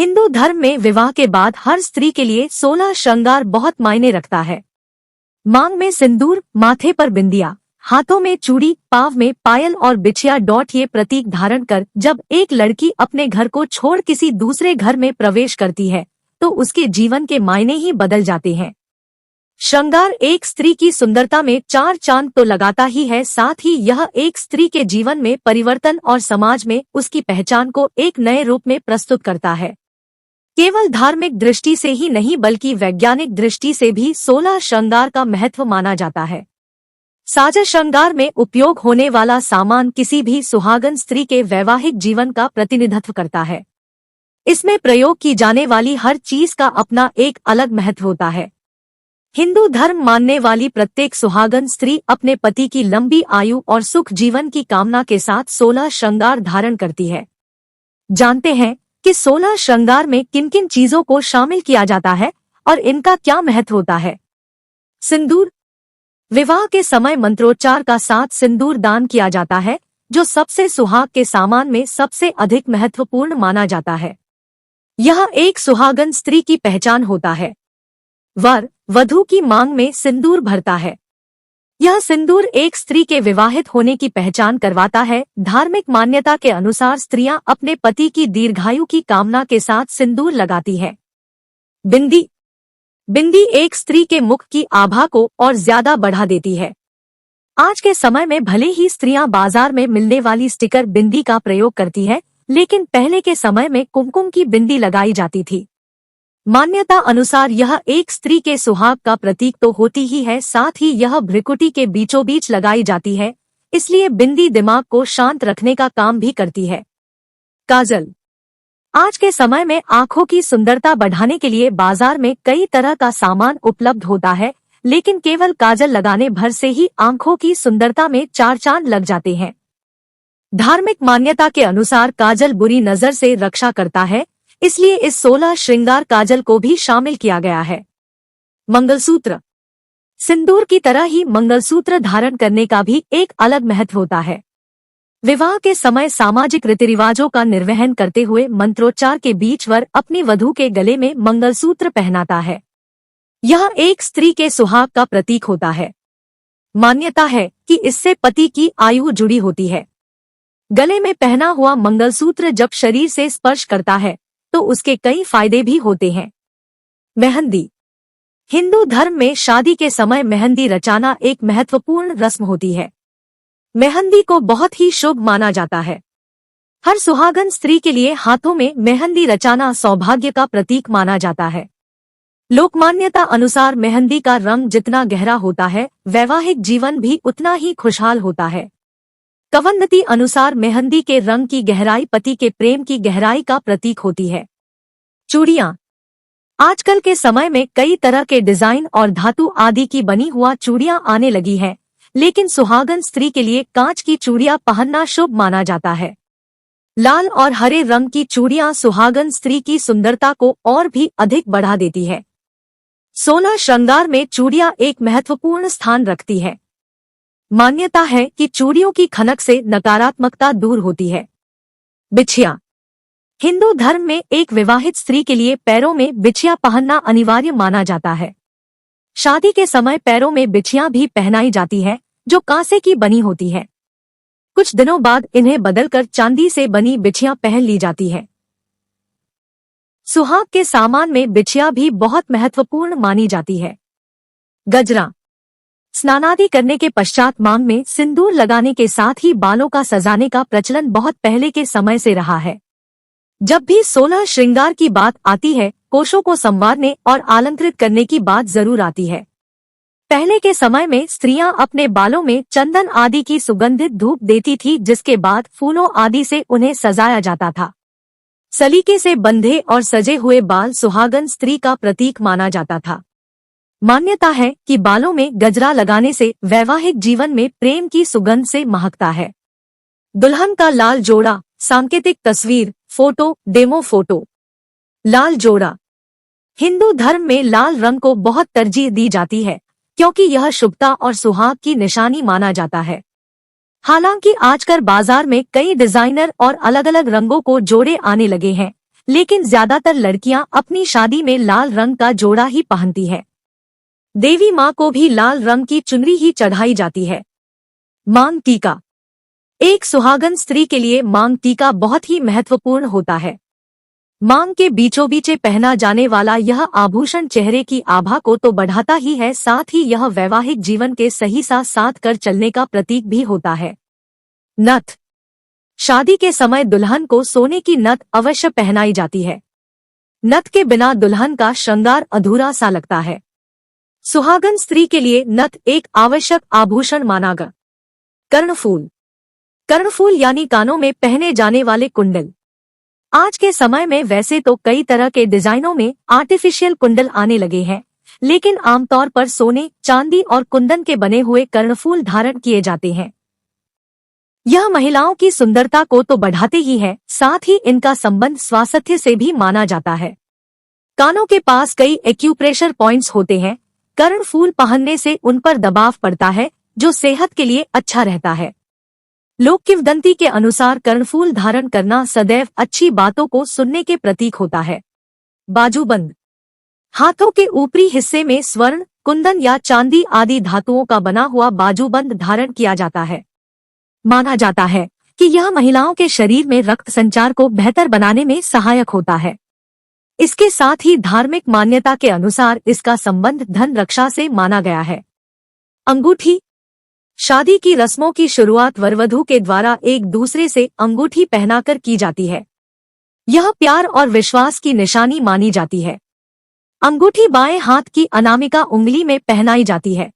हिंदू धर्म में विवाह के बाद हर स्त्री के लिए 16 श्रृंगार बहुत मायने रखता है। मांग में सिंदूर, माथे पर बिंदिया, हाथों में चूड़ी, पाँव में पायल और बिछिया ये प्रतीक धारण कर जब एक लड़की अपने घर को छोड़ किसी दूसरे घर में प्रवेश करती है तो उसके जीवन के मायने ही बदल जाते हैं। श्रृंगार एक स्त्री की सुंदरता में 4 चांद तो लगाता ही है, साथ ही यह एक स्त्री के जीवन में परिवर्तन और समाज में उसकी पहचान को एक नए रूप में प्रस्तुत करता है। केवल धार्मिक दृष्टि से ही नहीं बल्कि वैज्ञानिक दृष्टि से भी 16 श्रृंगार का महत्व माना जाता है। साज श्रृंगार में उपयोग होने वाला सामान किसी भी सुहागन स्त्री के वैवाहिक जीवन का प्रतिनिधित्व करता है। इसमें प्रयोग की जाने वाली हर चीज का अपना एक अलग महत्व होता है। हिंदू धर्म मानने वाली प्रत्येक सुहागन स्त्री अपने पति की लंबी आयु और सुख जीवन की कामना के साथ 16 श्रृंगार धारण करती है। जानते हैं कि 16 श्रृंगार में किन किन चीजों को शामिल किया जाता है और इनका क्या महत्व होता है। सिंदूर। विवाह के समय मंत्रोच्चार का साथ सिंदूर दान किया जाता है, जो सबसे सुहाग के सामान में सबसे अधिक महत्वपूर्ण माना जाता है। यह एक सुहागन स्त्री की पहचान होता है। वर वधू की मांग में सिंदूर भरता है। यह सिंदूर एक स्त्री के विवाहित होने की पहचान करवाता है। धार्मिक मान्यता के अनुसार स्त्रियां अपने पति की दीर्घायु की कामना के साथ सिंदूर लगाती है। बिंदी। बिंदी एक स्त्री के मुख की आभा को और ज्यादा बढ़ा देती है। आज के समय में भले ही स्त्रियां बाजार में मिलने वाली स्टिकर बिंदी का प्रयोग करती है, लेकिन पहले के समय में कुमकुम की बिंदी लगाई जाती थी। मान्यता अनुसार यह एक स्त्री के सुहाग का प्रतीक तो होती ही है, साथ ही यह भ्रिकुटी के बीचों बीच लगाई जाती है, इसलिए बिंदी दिमाग को शांत रखने का काम भी करती है। काजल। आज के समय में आंखों की सुंदरता बढ़ाने के लिए बाजार में कई तरह का सामान उपलब्ध होता है, लेकिन केवल काजल लगाने भर से ही आंखों की सुंदरता में 4 चांद लग जाते हैं। धार्मिक मान्यता के अनुसार काजल बुरी नजर से रक्षा करता है, इसलिए इस 16 श्रृंगार काजल को भी शामिल किया गया है। मंगलसूत्र। सिंदूर की तरह ही मंगलसूत्र धारण करने का भी एक अलग महत्व होता है। विवाह के समय सामाजिक रीति रिवाजों का निर्वहन करते हुए मंत्रोच्चार के बीच वर अपनी वधू के गले में मंगलसूत्र पहनाता है। यह एक स्त्री के सुहाग का प्रतीक होता है। मान्यता है कि इससे पति की आयु जुड़ी होती है। गले में पहना हुआ मंगलसूत्र जब शरीर से स्पर्श करता है तो उसके कई फायदे भी होते हैं। मेहंदी। हिंदू धर्म में शादी के समय मेहंदी रचाना एक महत्वपूर्ण रस्म होती है। मेहंदी को बहुत ही शुभ माना जाता है। हर सुहागन स्त्री के लिए हाथों में मेहंदी रचाना सौभाग्य का प्रतीक माना जाता है। लोकमान्यता अनुसार मेहंदी का रंग जितना गहरा होता है, वैवाहिक जीवन भी उतना ही खुशहाल होता है। कवंदती अनुसार मेहंदी के रंग की गहराई पति के प्रेम की गहराई का प्रतीक होती है। चूड़ियां। आजकल के समय में कई तरह के डिजाइन और धातु आदि की बनी हुआ चूड़ियां आने लगी हैं, लेकिन सुहागन स्त्री के लिए कांच की चूड़ियां पहनना शुभ माना जाता है। लाल और हरे रंग की चूड़ियां सुहागन स्त्री की सुंदरता को और भी अधिक बढ़ा देती है। 16 श्रृंगार में चूड़ियां एक महत्वपूर्ण स्थान रखती है। मान्यता है कि चूड़ियों की खनक से नकारात्मकता दूर होती है। बिछिया। हिंदू धर्म में एक विवाहित स्त्री के लिए पैरों में बिछिया पहनना अनिवार्य माना जाता है। शादी के समय पैरों में बिछियां भी पहनाई जाती है, जो कांसे की बनी होती है। कुछ दिनों बाद इन्हें बदलकर चांदी से बनी बिछियां पहन ली जाती है। सुहाग के सामान में बिछिया भी बहुत महत्वपूर्ण मानी जाती है। गजरा। स्नानादि करने के पश्चात मांग में सिंदूर लगाने के साथ ही बालों का सजाने का प्रचलन बहुत पहले के समय से रहा है। जब भी 16 श्रृंगार की बात आती है, कोशों को संवारने और अलंकृत करने की बात जरूर आती है। पहले के समय में स्त्रियां अपने बालों में चंदन आदि की सुगंधित धूप देती थी, जिसके बाद फूलों आदि से उन्हें सजाया जाता था। सलीके से बंधे और सजे हुए बाल सुहागन स्त्री का प्रतीक माना जाता था। मान्यता है कि बालों में गजरा लगाने से वैवाहिक जीवन में प्रेम की सुगंध से महकता है। दुल्हन का लाल जोड़ा। सांकेतिक तस्वीर, फोटो, डेमो फोटो। लाल जोड़ा। हिंदू धर्म में लाल रंग को बहुत तरजीह दी जाती है, क्योंकि यह शुभता और सुहाग की निशानी माना जाता है। हालांकि आजकल बाजार में कई डिजाइनर और अलग अलग रंगों को जोड़े आने लगे हैं, लेकिन ज्यादातर लड़कियां अपनी शादी में लाल रंग का जोड़ा ही पहनती है। देवी माँ को भी लाल रंग की चुनरी ही चढ़ाई जाती है। मांग टीका। एक सुहागन स्त्री के लिए मांग टीका बहुत ही महत्वपूर्ण होता है। मांग के बीचों बीच पहना जाने वाला यह आभूषण चेहरे की आभा को तो बढ़ाता ही है, साथ ही यह वैवाहिक जीवन के सही साथ कर चलने का प्रतीक भी होता है। नथ। शादी के समय दुल्हन को सोने की नथ अवश्य पहनाई जाती है। नथ के बिना दुल्हन का श्रृंगार अधूरा सा लगता है। सुहागन स्त्री के लिए नथ एक आवश्यक आभूषण माना गया। कर्णफूल। कर्णफूल यानी कानों में पहने जाने वाले कुंडल। आज के समय में वैसे तो कई तरह के डिजाइनों में आर्टिफिशियल कुंडल आने लगे हैं, लेकिन आमतौर पर सोने, चांदी और कुंदन के बने हुए कर्णफूल धारण किए जाते हैं। यह महिलाओं की सुंदरता को तो बढ़ाते ही है, साथ ही इनका संबंध स्वास्थ्य से भी माना जाता है। कानों के पास कई एक्यूप्रेशर पॉइंट्स होते हैं। कर्णफूल पहनने से उन पर दबाव पड़ता है, जो सेहत के लिए अच्छा रहता है। लोक किंवदंती के अनुसार कर्णफूल धारण करना सदैव अच्छी बातों को सुनने के प्रतीक होता है। बाजूबंद। हाथों के ऊपरी हिस्से में स्वर्ण, कुंदन या चांदी आदि धातुओं का बना हुआ बाजूबंद धारण किया जाता है। माना जाता है कि यह महिलाओं के शरीर में रक्त संचार को बेहतर बनाने में सहायक होता है। इसके साथ ही धार्मिक मान्यता के अनुसार इसका संबंध धन रक्षा से माना गया है। अंगूठी। शादी की रस्मों की शुरुआत वरवधू के द्वारा एक दूसरे से अंगूठी पहनाकर की जाती है। यह प्यार और विश्वास की निशानी मानी जाती है। अंगूठी बाएं हाथ की अनामिका उंगली में पहनाई जाती है।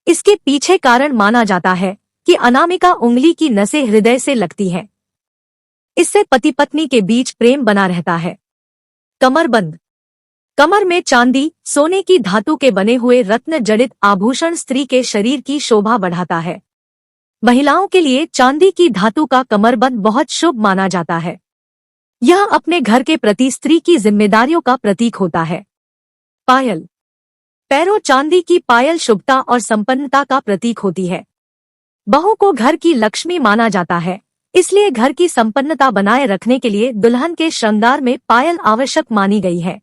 इसके पीछे कारण माना जाता है कि अनामिका उंगली की नसें हृदय से लगती हैं। इससे पति पत्नी के बीच प्रेम बना रहता है। कमरबंद। कमर में चांदी, सोने की धातु के बने हुए रत्न जड़ित आभूषण स्त्री के शरीर की शोभा बढ़ाता है। महिलाओं के लिए चांदी की धातु का कमरबंद बहुत शुभ माना जाता है। यह अपने घर के प्रति स्त्री की जिम्मेदारियों का प्रतीक होता है। पायल। पैरों चांदी की पायल शुभता और संपन्नता का प्रतीक होती है। बहू को घर की लक्ष्मी माना जाता है, इसलिए घर की संपन्नता बनाए रखने के लिए दुल्हन के श्रृंगार में पायल आवश्यक मानी गई है।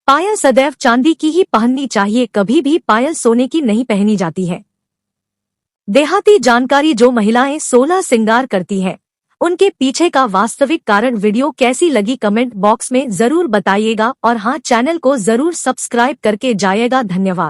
पायल सदैव चांदी की ही पहननी चाहिए, कभी भी पायल सोने की नहीं पहनी जाती है। देहाती जानकारी। जो महिलाएं 16 श्रृंगार करती हैं, उनके पीछे का वास्तविक कारण वीडियो कैसी लगी कमेंट बॉक्स में जरूर बताइएगा और हाँ, चैनल को जरूर सब्सक्राइब करके जाइएगा। धन्यवाद।